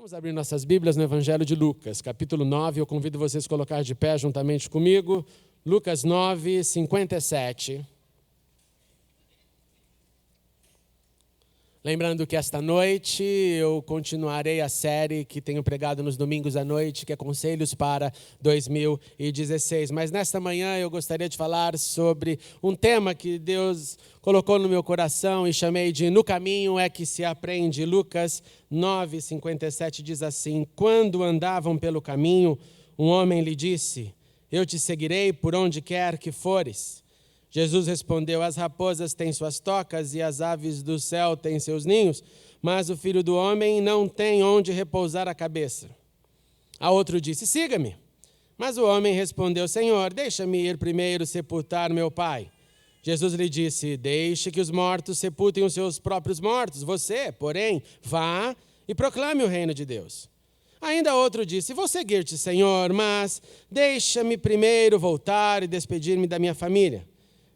Vamos abrir nossas Bíblias no Evangelho de Lucas, capítulo 9. Eu convido vocês a colocar de pé juntamente comigo. Lucas 9, 57. Lembrando que esta noite eu continuarei a série que tenho pregado nos domingos à noite, que é Conselhos para 2016. Mas nesta manhã eu gostaria de falar sobre um tema que Deus colocou no meu coração e chamei de No Caminho é que se aprende. Lucas 9, 57 diz assim: Quando andavam pelo caminho, um homem lhe disse: Eu te seguirei por onde quer que fores. Jesus respondeu: As raposas têm suas tocas e as aves do céu têm seus ninhos, mas o Filho do Homem não tem onde repousar a cabeça. A outro disse: Siga-me. Mas o homem respondeu: Senhor, deixa-me ir primeiro sepultar meu pai. Jesus lhe disse: Deixe que os mortos sepultem os seus próprios mortos. Você, porém, vá e proclame o reino de Deus. Ainda outro disse: Vou seguir-te, Senhor, mas deixa-me primeiro voltar e despedir-me da minha família.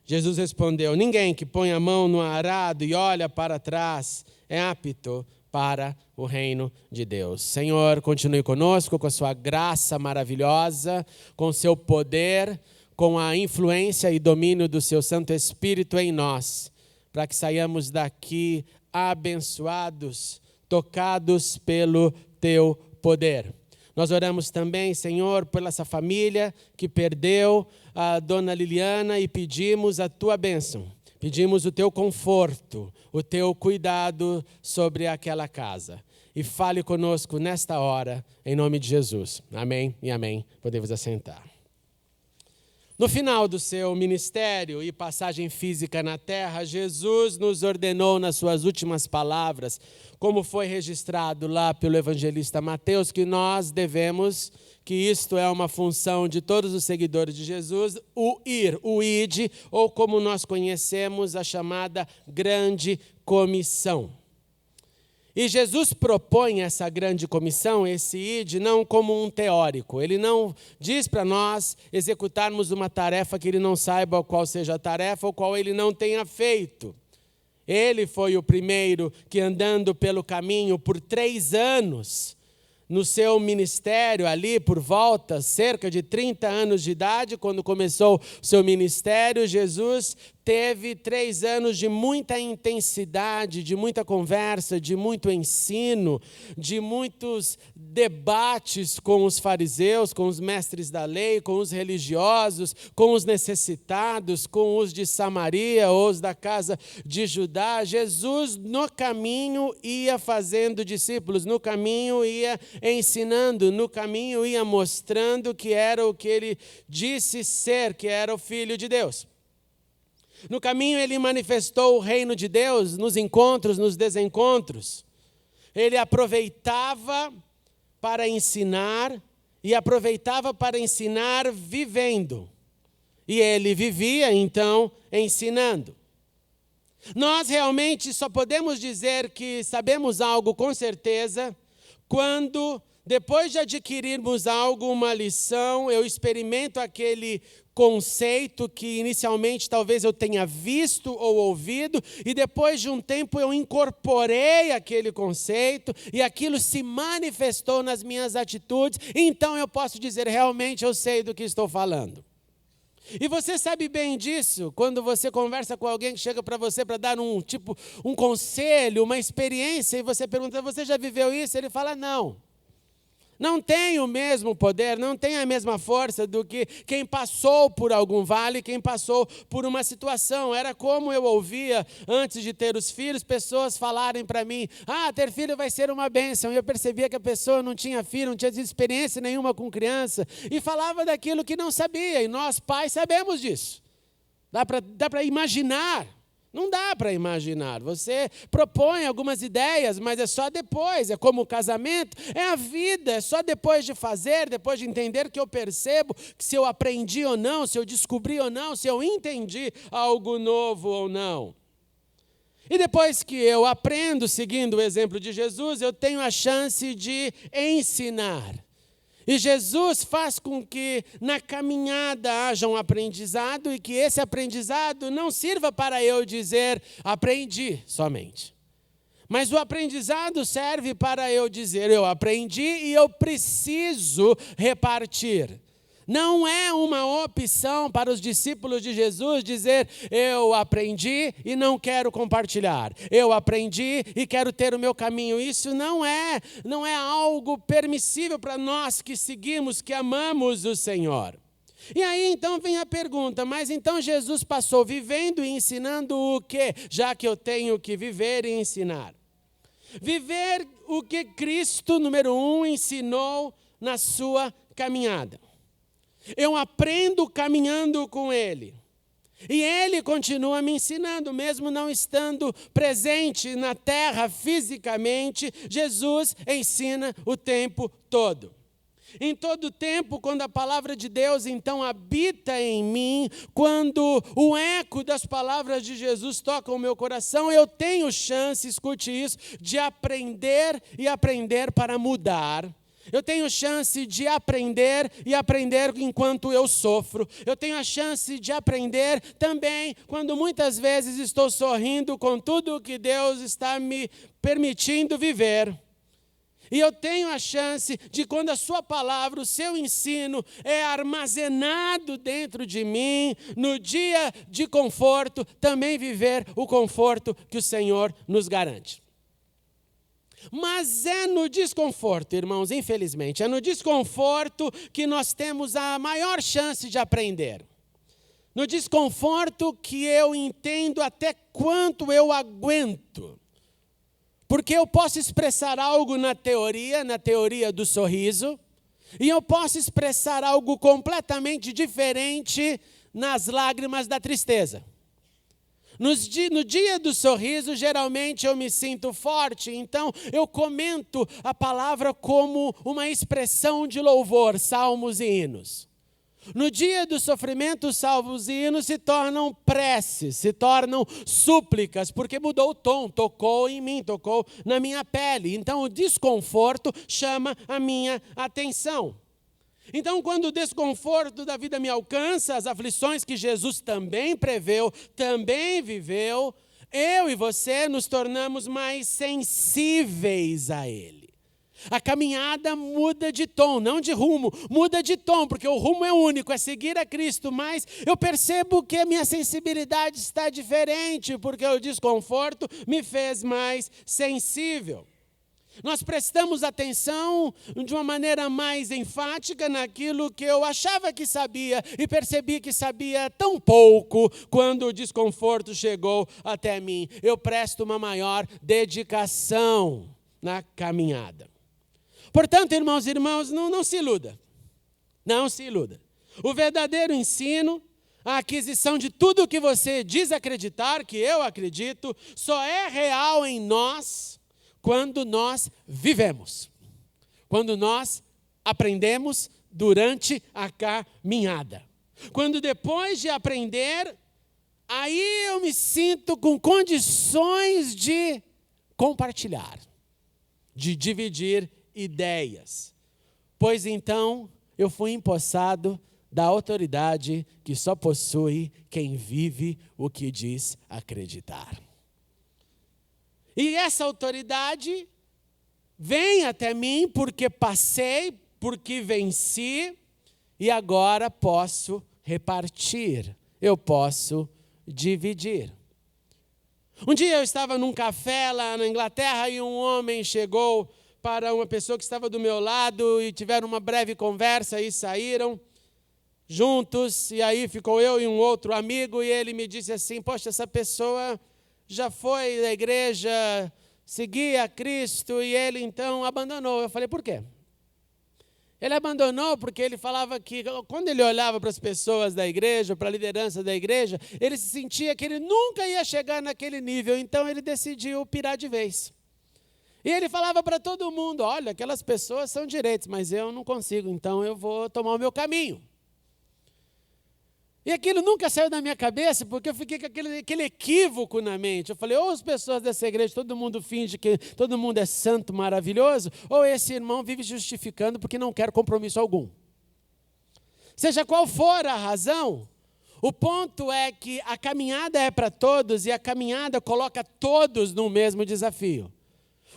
Jesus respondeu: Ninguém que põe a mão no arado e olha para trás é apto para o reino de Deus. Senhor, continue conosco com a sua graça maravilhosa, com o seu poder, com a influência e domínio do seu Santo Espírito em nós, para que saiamos daqui abençoados, tocados pelo teu poder. Nós oramos também, Senhor, por essa família que perdeu a dona Liliana e pedimos a tua bênção. Pedimos o teu conforto, o teu cuidado sobre aquela casa. E fale conosco nesta hora, em nome de Jesus. Amém e amém. Podemos assentar. No final do seu ministério e passagem física na terra, Jesus nos ordenou nas suas últimas palavras, como foi registrado lá pelo evangelista Mateus, que nós devemos, que isto é uma função de todos os seguidores de Jesus, o ir, o ide, ou como nós conhecemos, a chamada grande comissão. E Jesus propõe essa grande comissão, esse ide, não como um teórico. Ele não diz para nós executarmos uma tarefa que ele não saiba qual seja a tarefa ou qual ele não tenha feito. Ele foi o primeiro que, andando pelo caminho por 3 anos, no seu ministério ali por volta, cerca de 30 anos de idade, quando começou o seu ministério, Jesus teve 3 anos de muita intensidade, de muita conversa, de muito ensino, de muitos debates com os fariseus, com os mestres da lei, com os religiosos, com os necessitados, com os de Samaria, os da casa de Judá. Jesus, no caminho, ia fazendo discípulos, no caminho ia ensinando, no caminho ia mostrando que era o que ele disse ser, que era o Filho de Deus. No caminho ele manifestou o reino de Deus nos encontros, nos desencontros. Ele aproveitava para ensinar e aproveitava para ensinar vivendo. E ele vivia então ensinando. Nós realmente só podemos dizer que sabemos algo com certeza quando, depois de adquirirmos algo, uma lição, eu experimento aquele conceito que inicialmente talvez eu tenha visto ou ouvido, e depois de um tempo eu incorporei aquele conceito e aquilo se manifestou nas minhas atitudes, então eu posso dizer, realmente eu sei do que estou falando. E você sabe bem disso quando você conversa com alguém que chega para você para dar um conselho, uma experiência, e você pergunta: você já viveu isso? Ele fala: não. Não tem o mesmo poder, não tem a mesma força do que quem passou por algum vale, quem passou por uma situação. Era como eu ouvia, antes de ter os filhos, pessoas falarem para mim: ter filho vai ser uma bênção. E eu percebia que a pessoa não tinha filho, não tinha experiência nenhuma com criança, e falava daquilo que não sabia. E nós, pais, sabemos disso. Dá para imaginar. Não dá para imaginar. Você propõe algumas ideias, mas é só depois. É como o casamento, é a vida. É só depois de fazer, depois de entender, que eu percebo que se eu aprendi ou não, se eu descobri ou não, se eu entendi algo novo ou não. E depois que eu aprendo, seguindo o exemplo de Jesus, eu tenho a chance de ensinar. E Jesus faz com que na caminhada haja um aprendizado e que esse aprendizado não sirva para eu dizer aprendi somente, Mas o aprendizado serve para eu dizer, eu aprendi e eu preciso repartir. Não é uma opção para os discípulos de Jesus dizer, eu aprendi e não quero compartilhar. Eu aprendi e quero ter o meu caminho. Isso não é algo permissível para nós que seguimos, que amamos o Senhor. E aí então vem a pergunta, mas então Jesus passou vivendo e ensinando o quê? Já que eu tenho que viver e ensinar. Viver o que Cristo, número 1, ensinou na sua caminhada. Eu aprendo caminhando com Ele. E Ele continua me ensinando, mesmo não estando presente na terra fisicamente, Jesus ensina o tempo todo. Em todo tempo, quando a palavra de Deus então habita em mim, quando o eco das palavras de Jesus toca o meu coração, eu tenho chance, escute isso, de aprender e aprender para mudar. Eu tenho chance de aprender e aprender enquanto eu sofro. Eu tenho a chance de aprender também quando muitas vezes estou sorrindo com tudo o que Deus está me permitindo viver. E eu tenho a chance de, quando a sua palavra, o seu ensino é armazenado dentro de mim, no dia de conforto, também viver o conforto que o Senhor nos garante. Mas é no desconforto, irmãos, infelizmente, é no desconforto que nós temos a maior chance de aprender. No desconforto que eu entendo até quanto eu aguento. Porque eu posso expressar algo na teoria do sorriso, e eu posso expressar algo completamente diferente nas lágrimas da tristeza. No dia do sorriso, geralmente eu me sinto forte, então eu comento a palavra como uma expressão de louvor, salmos e hinos. No dia do sofrimento, os salmos e hinos se tornam preces, se tornam súplicas, porque mudou o tom, tocou em mim, tocou na minha pele. Então o desconforto chama a minha atenção. Então, quando o desconforto da vida me alcança, as aflições que Jesus também preveu, também viveu, eu e você nos tornamos mais sensíveis a Ele. A caminhada muda de tom, não de rumo, muda de tom, porque o rumo é único, é seguir a Cristo, mas eu percebo que a minha sensibilidade está diferente, porque o desconforto me fez mais sensível. Nós prestamos atenção de uma maneira mais enfática naquilo que eu achava que sabia e percebi que sabia tão pouco quando o desconforto chegou até mim. Eu presto uma maior dedicação na caminhada. Portanto, irmãos e irmãs, não se iluda. Não se iluda. O verdadeiro ensino, a aquisição de tudo o que você diz acreditar, que eu acredito, só é real em nós quando nós vivemos, quando nós aprendemos durante a caminhada. Quando depois de aprender, aí eu me sinto com condições de compartilhar, de dividir ideias. Pois então eu fui empossado da autoridade que só possui quem vive o que diz acreditar. E essa autoridade vem até mim porque passei, porque venci, e agora posso repartir, eu posso dividir. Um dia eu estava num café lá na Inglaterra e um homem chegou para uma pessoa que estava do meu lado e tiveram uma breve conversa e saíram juntos, e aí ficou eu e um outro amigo, e ele me disse assim, poxa, essa pessoa já foi da igreja, seguia a Cristo, e ele então abandonou. Eu falei, por quê? Ele abandonou porque ele falava que, quando ele olhava para as pessoas da igreja, para a liderança da igreja, ele se sentia que ele nunca ia chegar naquele nível, então ele decidiu pirar de vez. E ele falava para todo mundo, olha, aquelas pessoas são direitos, mas eu não consigo, então eu vou tomar o meu caminho. E aquilo nunca saiu da minha cabeça, porque eu fiquei com aquele equívoco na mente. Eu falei, ou as pessoas dessa igreja, todo mundo finge que todo mundo é santo, maravilhoso, ou esse irmão vive justificando porque não quer compromisso algum. Seja qual for a razão, o ponto é que a caminhada é para todos e a caminhada coloca todos no mesmo desafio.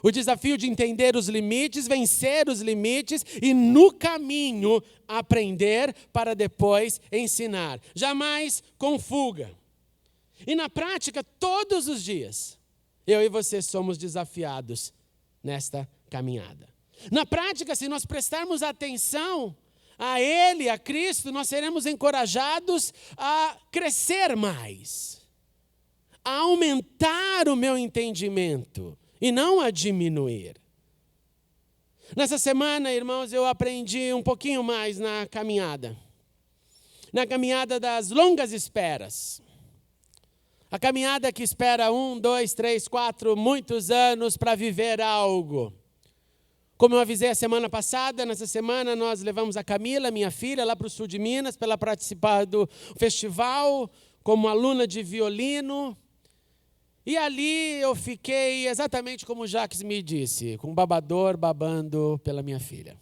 O desafio de entender os limites, vencer os limites e no caminho aprender para depois ensinar. Jamais com fuga. E na prática, todos os dias, eu e você somos desafiados nesta caminhada. Na prática, se nós prestarmos atenção a Ele, a Cristo, nós seremos encorajados a crescer mais, a aumentar o meu entendimento e não a diminuir. Nessa semana, irmãos, eu aprendi um pouquinho mais na caminhada das longas esperas. A caminhada que espera 1, 2, 3, 4, muitos anos para viver algo. Como eu avisei a semana passada, nessa semana nós levamos a Camila, minha filha, lá para o sul de Minas, para ela participar do festival, como aluna de violino. E ali eu fiquei exatamente como o Jacques me disse, com um babador babando pela minha filha.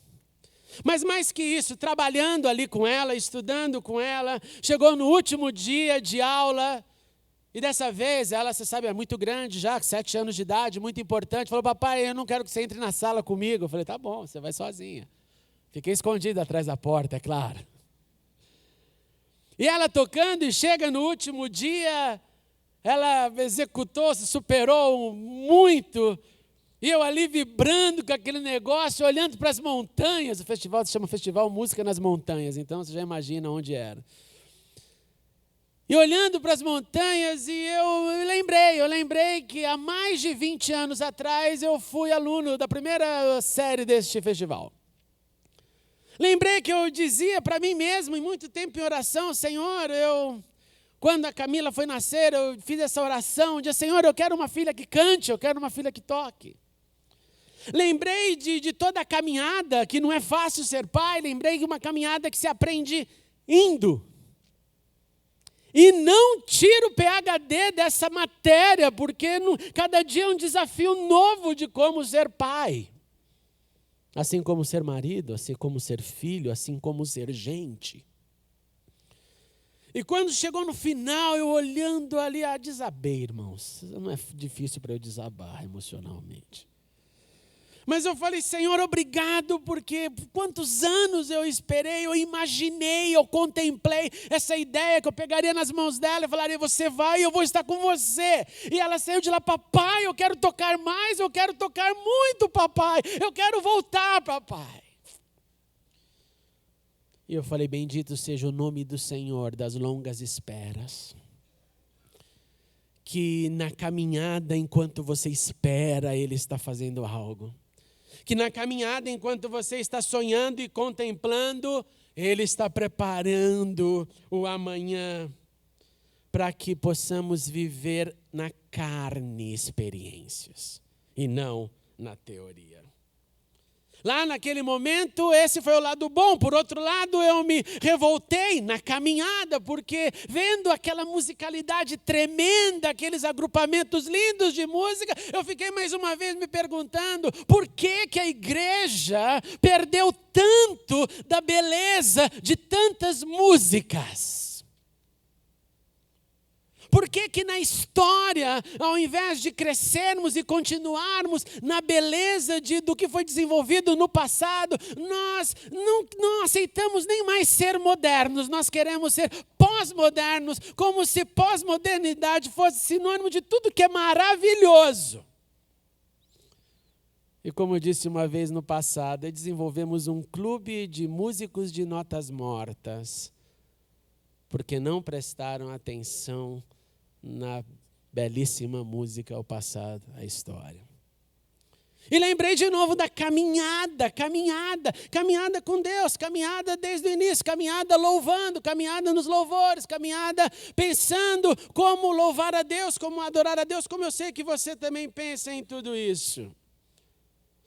Mas mais que isso, trabalhando ali com ela, estudando com ela, chegou no último dia de aula. E dessa vez, ela, você sabe, é muito grande já, 7 anos de idade, muito importante. Falou, papai, eu não quero que você entre na sala comigo. Eu falei, tá bom, você vai sozinha. Fiquei escondido atrás da porta, é claro. E ela tocando, e chega no último dia, ela executou, se superou muito. E eu ali vibrando com aquele negócio, olhando para as montanhas. O festival se chama Festival Música nas Montanhas, então você já imagina onde era. E olhando para as montanhas, e eu lembrei que há mais de 20 anos atrás eu fui aluno da primeira série deste festival. Lembrei que eu dizia para mim mesmo, em muito tempo em oração, Senhor, quando a Camila foi nascer, eu fiz essa oração, dizia, Senhor, eu quero uma filha que cante, eu quero uma filha que toque. Lembrei de toda a caminhada, que não é fácil ser pai, lembrei de uma caminhada que se aprende indo. E não tira o PhD dessa matéria, porque cada dia é um desafio novo de como ser pai. Assim como ser marido, assim como ser filho, assim como ser gente. E quando chegou no final, eu olhando ali, desabei, irmãos. Não é difícil para eu desabar emocionalmente. Mas eu falei, Senhor, obrigado, porque quantos anos eu esperei, eu imaginei, eu contemplei essa ideia que eu pegaria nas mãos dela e falaria, você vai e eu vou estar com você. E ela saiu de lá, papai, eu quero tocar mais, eu quero tocar muito, papai, eu quero voltar, papai. E eu falei, bendito seja o nome do Senhor das longas esperas. Que na caminhada, enquanto você espera, Ele está fazendo algo. Que na caminhada, enquanto você está sonhando e contemplando, Ele está preparando o amanhã para que possamos viver na carne experiências e não na teoria. Lá naquele momento, esse foi o lado bom. Por outro lado, eu me revoltei na caminhada, porque vendo aquela musicalidade tremenda, aqueles agrupamentos lindos de música, eu fiquei mais uma vez me perguntando por que a igreja perdeu tanto da beleza de tantas músicas. Por que na história, ao invés de crescermos e continuarmos na beleza do que foi desenvolvido no passado, nós não aceitamos nem mais ser modernos, nós queremos ser pós-modernos, como se pós-modernidade fosse sinônimo de tudo que é maravilhoso. E como eu disse uma vez no passado, desenvolvemos um clube de músicos de notas mortas, porque não prestaram atenção na belíssima música ao passado, a história. E lembrei de novo da caminhada com Deus, caminhada desde o início, caminhada louvando, caminhada nos louvores, caminhada pensando como louvar a Deus, como adorar a Deus, como eu sei que você também pensa em tudo isso.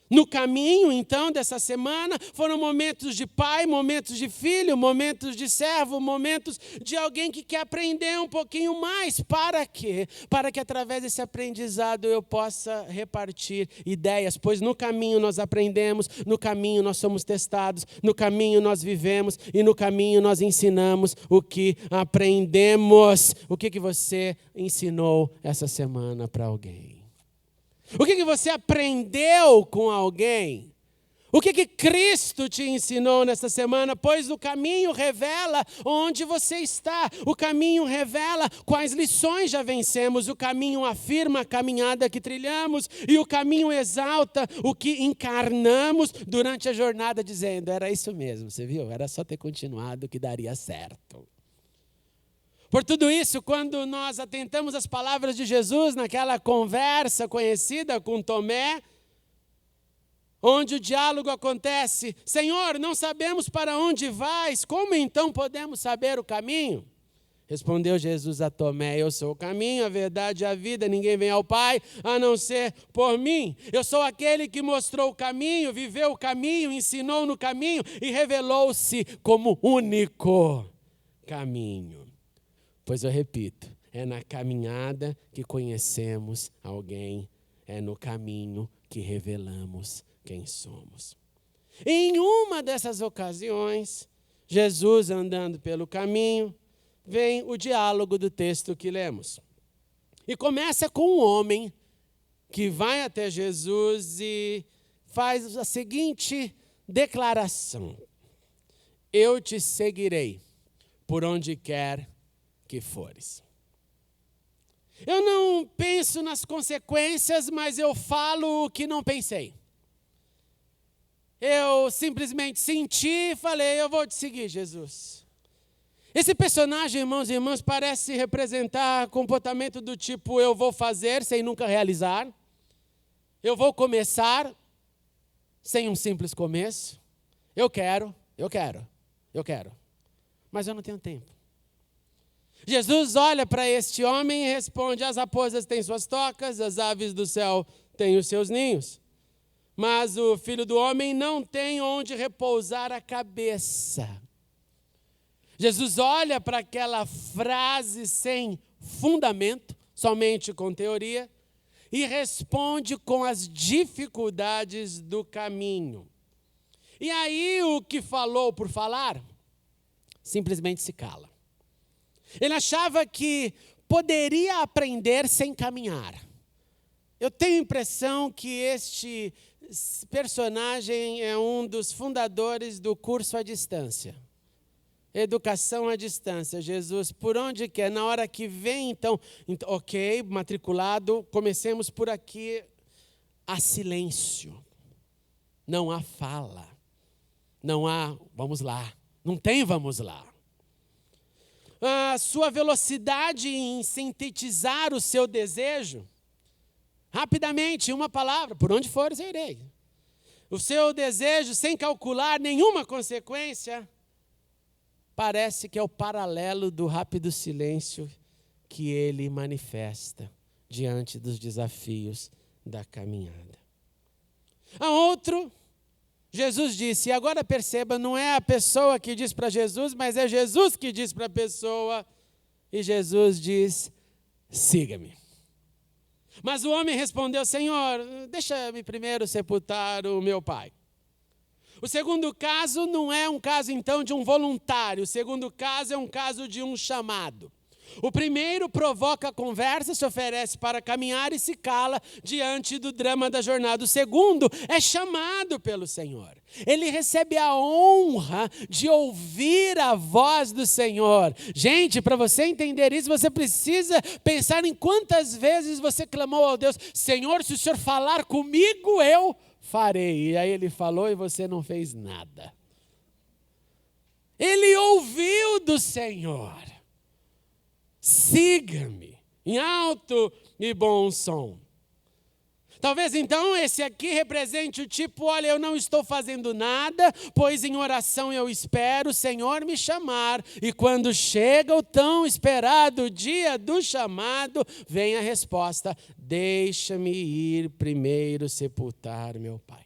No caminho, então, dessa semana, foram momentos de pai, momentos de filho, momentos de servo, momentos de alguém que quer aprender um pouquinho mais. Para quê? Para que através desse aprendizado eu possa repartir ideias, pois no caminho nós aprendemos, no caminho nós somos testados, no caminho nós vivemos e no caminho nós ensinamos o que aprendemos. O que você ensinou essa semana para alguém? O que você aprendeu com alguém? O que Cristo te ensinou nessa semana? Pois o caminho revela onde você está. O caminho revela quais lições já vencemos. O caminho afirma a caminhada que trilhamos. E o caminho exalta o que encarnamos durante a jornada, dizendo, era isso mesmo, você viu? Era só ter continuado que daria certo. Por tudo isso, quando nós atentamos às palavras de Jesus naquela conversa conhecida com Tomé, onde o diálogo acontece, Senhor, não sabemos para onde vais, como então podemos saber o caminho? Respondeu Jesus a Tomé, eu sou o caminho, a verdade e a vida, ninguém vem ao Pai a não ser por mim. Eu sou aquele que mostrou o caminho, viveu o caminho, ensinou no caminho e revelou-se como único caminho. Pois eu repito, é na caminhada que conhecemos alguém, é no caminho que revelamos quem somos. Em uma dessas ocasiões, Jesus andando pelo caminho, vem o diálogo do texto que lemos. E começa com um homem que vai até Jesus e faz a seguinte declaração: eu te seguirei por onde quer que fores. Eu não penso nas consequências, mas eu falo o que não pensei. Eu simplesmente senti e falei, eu vou te seguir, Jesus. Esse personagem, irmãos e irmãs, parece representar comportamento do tipo, eu vou fazer sem nunca realizar. Eu vou começar sem um simples começo. Eu quero, mas eu não tenho tempo. Jesus olha para este homem e responde, as raposas têm suas tocas, as aves do céu têm os seus ninhos. Mas o Filho do Homem não tem onde repousar a cabeça. Jesus olha para aquela frase sem fundamento, somente com teoria, e responde com as dificuldades do caminho. E aí o que falou por falar, simplesmente se cala. Ele achava que poderia aprender sem caminhar. Eu tenho a impressão que este personagem é um dos fundadores do curso à distância. Educação à distância. Jesus, por onde quer? Na hora que vem, então, ok, matriculado, comecemos por aqui. Há silêncio. Não há fala. Não há, vamos lá. Não tem vamos lá. A sua velocidade em sintetizar o seu desejo, rapidamente, uma palavra, por onde fores eu irei. O seu desejo, sem calcular nenhuma consequência, parece que é o paralelo do rápido silêncio que ele manifesta diante dos desafios da caminhada. A outro, Jesus disse, e agora perceba, não é a pessoa que diz para Jesus, mas é Jesus que diz para a pessoa, e Jesus diz, siga-me. Mas o homem respondeu, Senhor, deixa-me primeiro sepultar o meu pai. O segundo caso não é um caso então de um voluntário, o segundo caso é um caso de um chamado. O primeiro provoca a conversa, se oferece para caminhar e se cala diante do drama da jornada. O segundo é chamado pelo Senhor. Ele recebe a honra de ouvir a voz do Senhor. Gente, para você entender isso, você precisa pensar em quantas vezes você clamou ao Deus, Senhor, se o Senhor falar comigo, eu farei. E aí ele falou e você não fez nada. Ele ouviu do Senhor. Siga-me, em alto e bom som. Talvez então esse aqui represente o tipo, olha, eu não estou fazendo nada, pois em oração eu espero o Senhor me chamar. E quando chega o tão esperado dia do chamado, vem a resposta, deixa-me ir primeiro sepultar meu pai.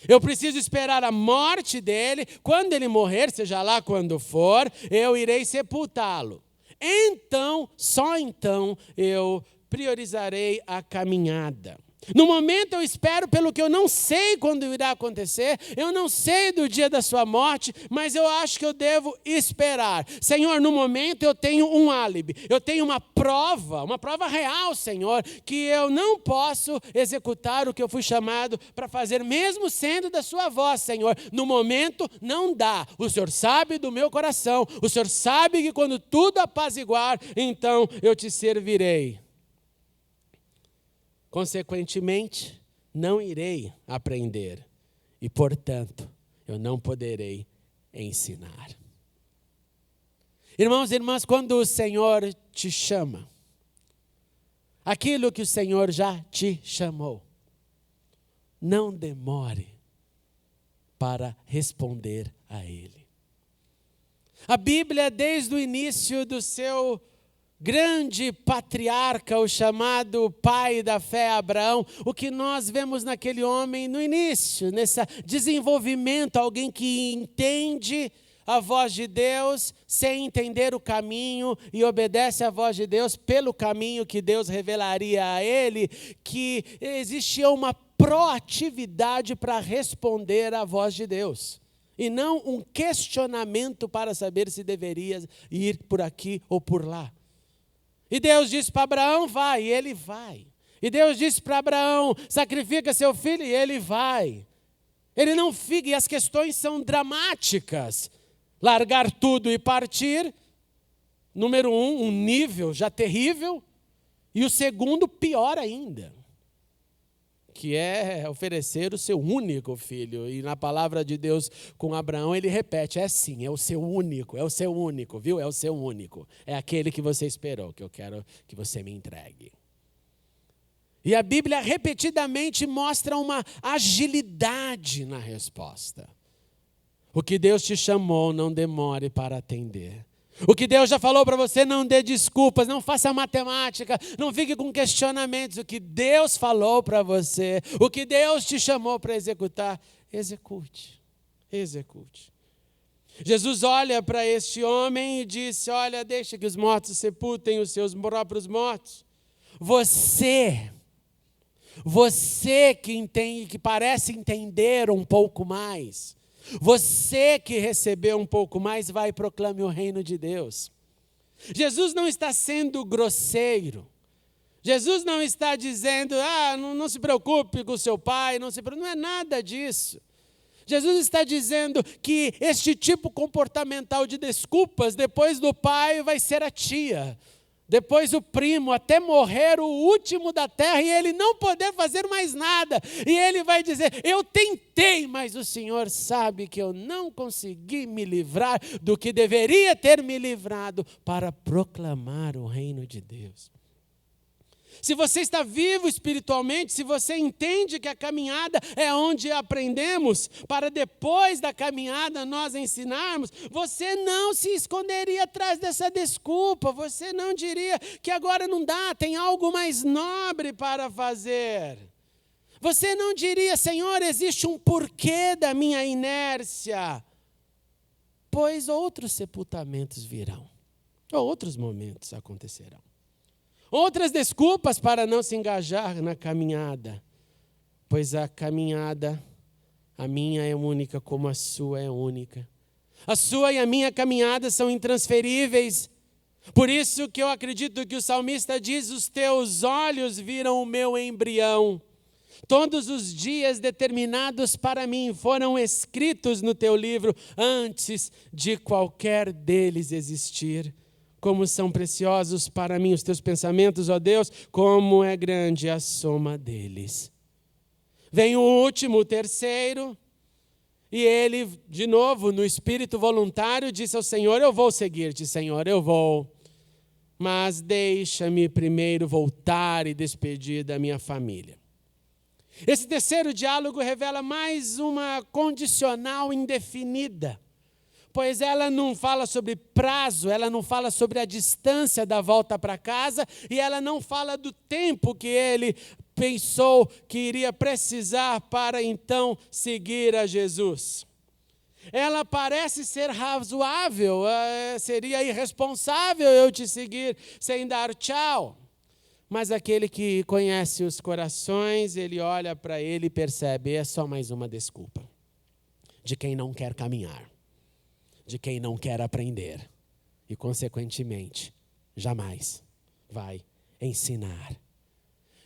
Eu preciso esperar a morte dele, quando ele morrer, seja lá quando for, eu irei sepultá-lo. Então, só então, eu priorizarei a caminhada. No momento eu espero pelo que eu não sei quando irá acontecer, eu não sei do dia da sua morte, mas eu acho que eu devo esperar. Senhor, no momento eu tenho um álibi, eu tenho uma prova real, Senhor, que eu não posso executar o que eu fui chamado para fazer, mesmo sendo da sua voz, Senhor. No momento não dá, o Senhor sabe do meu coração, o Senhor sabe que quando tudo apaziguar, então eu te servirei. Consequentemente, não irei aprender e, portanto, eu não poderei ensinar. Irmãos e irmãs, quando o Senhor te chama, aquilo que o Senhor já te chamou, não demore para responder a Ele. A Bíblia, desde o início do seu grande patriarca, o chamado pai da fé, Abraão, o que nós vemos naquele homem no início, nesse desenvolvimento, alguém que entende a voz de Deus sem entender o caminho e obedece à voz de Deus pelo caminho que Deus revelaria a ele, que existia uma proatividade para responder à voz de Deus. E não um questionamento para saber se deveria ir por aqui ou por lá. E Deus disse para Abraão, vai, e ele vai. E Deus disse para Abraão, sacrifica seu filho, e ele vai. Ele não fica, e as questões são dramáticas. Largar tudo e partir, número um nível já terrível, e o segundo, pior ainda, que é oferecer o seu único filho. E na palavra de Deus com Abraão, ele repete, é sim, é o seu único, viu? É o seu único. É aquele que você esperou, que eu quero que você me entregue. E a Bíblia repetidamente mostra uma agilidade na resposta. O que Deus te chamou, não demore para atender. O que Deus já falou para você, não dê desculpas, não faça matemática, não fique com questionamentos. O que Deus falou para você, o que Deus te chamou para executar, execute. Jesus olha para este homem e disse, olha, deixa que os mortos sepultem os seus próprios mortos. Você que entende, que parece entender um pouco mais, você que recebeu um pouco mais, vai e proclame o reino de Deus. Jesus não está sendo grosseiro. Jesus não está dizendo, não se preocupe com o seu pai, não é nada disso. Jesus está dizendo que este tipo comportamental de desculpas, depois do pai vai ser a tia, depois o primo, até morrer o último da terra e ele não poder fazer mais nada. E ele vai dizer, eu tentei, mas o Senhor sabe que eu não consegui me livrar do que deveria ter me livrado para proclamar o reino de Deus. Se você está vivo espiritualmente, se você entende que a caminhada é onde aprendemos, para depois da caminhada nós ensinarmos, você não se esconderia atrás dessa desculpa, você não diria que agora não dá, tem algo mais nobre para fazer. Você não diria, Senhor, existe um porquê da minha inércia, pois outros sepultamentos virão, ou outros momentos acontecerão. Outras desculpas para não se engajar na caminhada, pois a caminhada, a minha é única como a sua é única. A sua e a minha caminhada são intransferíveis. Por isso que eu acredito que o salmista diz, os teus olhos viram o meu embrião. Todos os dias determinados para mim foram escritos no teu livro antes de qualquer deles existir. Como são preciosos para mim os teus pensamentos, ó Deus, como é grande a soma deles. Vem o último, o terceiro, e ele, de novo, no espírito voluntário, disse ao Senhor, eu vou seguir-te, Senhor, eu vou. Mas deixa-me primeiro voltar e despedir da minha família. Esse terceiro diálogo revela mais uma condicional indefinida. Pois ela não fala sobre prazo, ela não fala sobre a distância da volta para casa e ela não fala do tempo que ele pensou que iria precisar para então seguir a Jesus. Ela parece ser razoável, seria irresponsável eu te seguir sem dar tchau. Mas aquele que conhece os corações, ele olha para ele e percebe, é só mais uma desculpa de quem não quer caminhar, de quem não quer aprender e, consequentemente, jamais vai ensinar.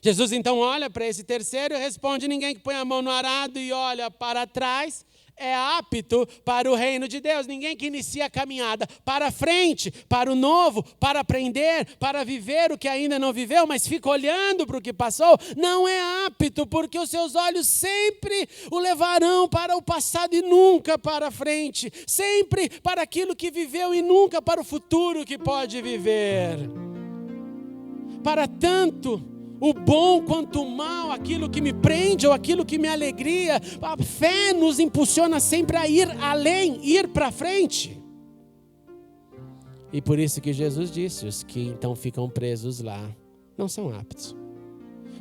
Jesus então olha para esse terceiro e responde: ninguém que põe a mão no arado e olha para trás é apto para o reino de Deus. Ninguém que inicia a caminhada para frente, para o novo, para aprender, para viver o que ainda não viveu, mas fica olhando para o que passou, não é apto, porque os seus olhos sempre o levarão para o passado e nunca para a frente, sempre para aquilo que viveu e nunca para o futuro que pode viver. Para tanto o bom quanto o mal, aquilo que me prende ou aquilo que me alegria, a fé nos impulsiona sempre a ir além, ir para frente. E por isso que Jesus disse, os que então ficam presos lá, não são aptos.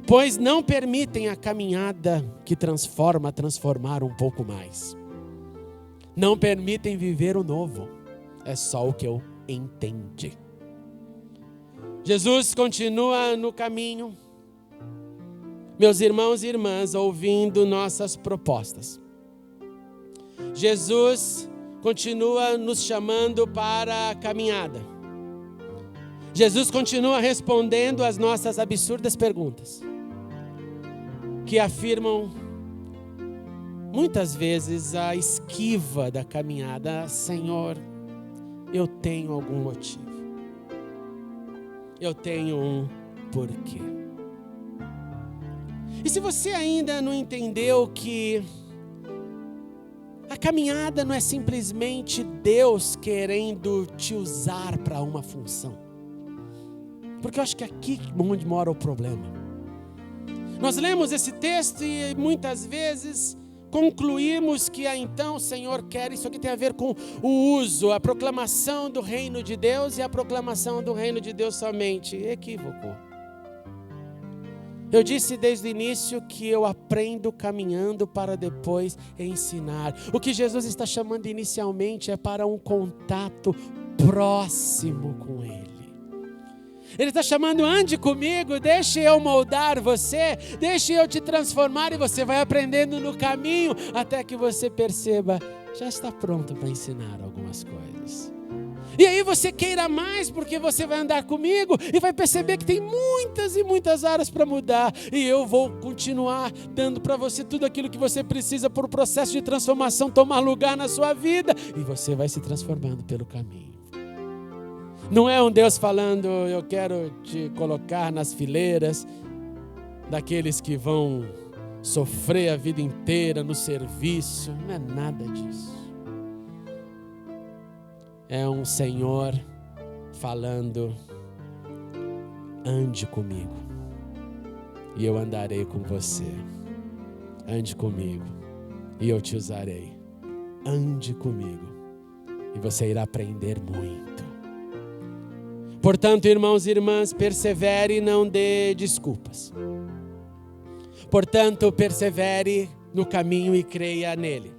Pois não permitem a caminhada que transformar um pouco mais. Não permitem viver o novo, é só o que eu entendi. Jesus continua no caminho, meus irmãos e irmãs, ouvindo nossas propostas. Jesus continua nos chamando para a caminhada. Jesus continua respondendo às nossas absurdas perguntas, que afirmam muitas vezes a esquiva da caminhada. Senhor, eu tenho algum motivo. Eu tenho um porquê. E se você ainda não entendeu que a caminhada não é simplesmente Deus querendo te usar para uma função, porque eu acho que é aqui onde mora o problema. Nós lemos esse texto e muitas vezes concluímos que então o Senhor quer, isso aqui tem a ver com o uso, a proclamação do reino de Deus e a proclamação do reino de Deus somente. Equívoco. Eu disse desde o início que eu aprendo caminhando para depois ensinar. O que Jesus está chamando inicialmente é para um contato próximo com Ele. Ele está chamando, ande comigo, deixe eu moldar você, deixe eu te transformar, e você vai aprendendo no caminho até que você perceba, já está pronto para ensinar algumas coisas. E aí você queira mais, porque você vai andar comigo e vai perceber que tem muitas e muitas áreas para mudar. E eu vou continuar dando para você tudo aquilo que você precisa para o processo de transformação tomar lugar na sua vida. E você vai se transformando pelo caminho. Não é um Deus falando, eu quero te colocar nas fileiras daqueles que vão sofrer a vida inteira no serviço. Não é nada disso. É um Senhor falando, ande comigo e eu andarei com você. Ande comigo e eu te usarei. Ande comigo e você irá aprender muito. Portanto, irmãos e irmãs, persevere e não dê desculpas. Portanto, persevere no caminho e creia nele.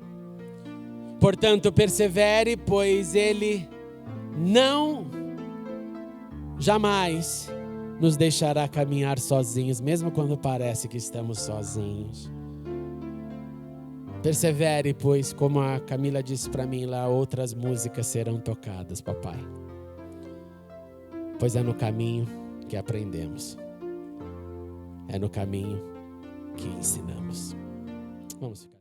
Portanto, persevere, pois Ele jamais nos deixará caminhar sozinhos, mesmo quando parece que estamos sozinhos. Persevere, pois, como a Camila disse para mim lá, outras músicas serão tocadas, papai. Pois é no caminho que aprendemos. É no caminho que ensinamos. Vamos ficar.